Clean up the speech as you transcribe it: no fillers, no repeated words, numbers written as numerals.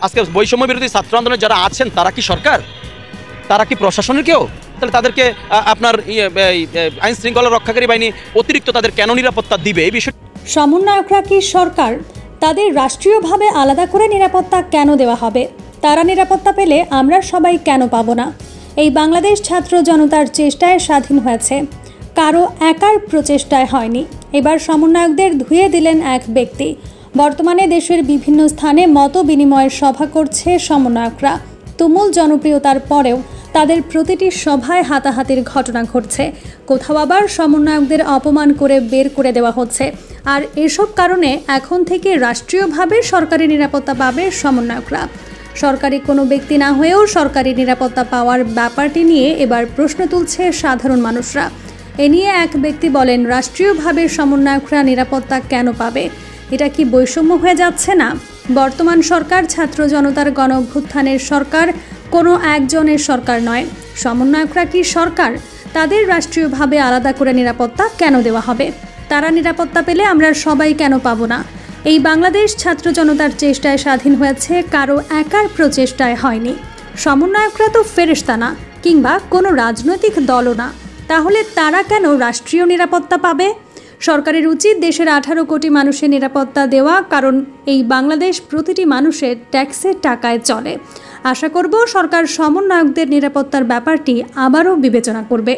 আজকে বৈষম্য বিরোধী ছাত্র আন্দোলনে যারা আছেন তারা কি সরকার, তারা কি প্রশাসনের কেউ? তাহলে তাদেরকে আপনার আইন শৃঙ্খলা রক্ষাকারী বাহিনী অতিরিক্ত তাদের কেন নিরাপত্তা দিবে এই বিষয়? সমন্বয়করা কি সরকার? তাদের রাষ্ট্রীয়ভাবে আলাদা করে নিরাপত্তা কেন দেওয়া হবে? তারা নিরাপত্তা পেলে আমরা সবাই কেন পাব না? এই বাংলাদেশ ছাত্র জনতার চেষ্টায় স্বাধীন হয়েছে, কারো একার প্রচেষ্টায় হয়নি। এবার সমন্বয়কদের ধুয়ে দিলেন এক ব্যক্তি। বর্তমানে দেশের বিভিন্ন স্থানে মত বিনিময়ের সভা করছে সমন্বয়করা। তুমুল জনপ্রিয়তার পরেও তাদের প্রতিটি সভায় হাতাহাতির ঘটনা ঘটছে। কোথাও আবার সমন্বয়কদের অপমান করে বের করে দেওয়া হচ্ছে। আর এসব কারণে এখন থেকে রাষ্ট্রীয়ভাবে সরকারি নিরাপত্তা পাবে সমন্বয়করা। সরকারি কোনো ব্যক্তি না হয়েও সরকারি নিরাপত্তা পাওয়ার ব্যাপারটি নিয়ে এবার প্রশ্ন তুলছে সাধারণ মানুষরা। এ নিয়ে এক ব্যক্তি বলেন, রাষ্ট্রীয়ভাবে সমন্বয়করা নিরাপত্তা কেন পাবে? এটা কি বৈষম্য হয়ে যাচ্ছে না? বর্তমান সরকার ছাত্র জনতার গণ অভ্যুত্থানের সরকার, কোনো একজনের সরকার নয়। সমন্বয়করা কি সরকার? তাদের রাষ্ট্রীয়ভাবে আলাদা করে নিরাপত্তা কেন দেওয়া হবে? তারা নিরাপত্তা পেলে আমরা সবাই কেন পাবো না? এই বাংলাদেশ ছাত্র জনতার চেষ্টায় স্বাধীন হয়েছে, কারো একার প্রচেষ্টায় হয়নি। সমন্বয়করা তো ফেরেশতা না, কিংবা কোনো রাজনৈতিক দলও না। তাহলে তারা কেন রাষ্ট্রীয় নিরাপত্তা পাবে? সরকারের উচিত দেশের 18 কোটি মানুষের নিরাপত্তা দেওয়া, কারণ এই বাংলাদেশ প্রতিটি মানুষের ট্যাক্সের টাকায় চলে। আশা করব সরকার সমন্বয়কদের নিরাপত্তার ব্যাপারটি আবারও বিবেচনা করবে।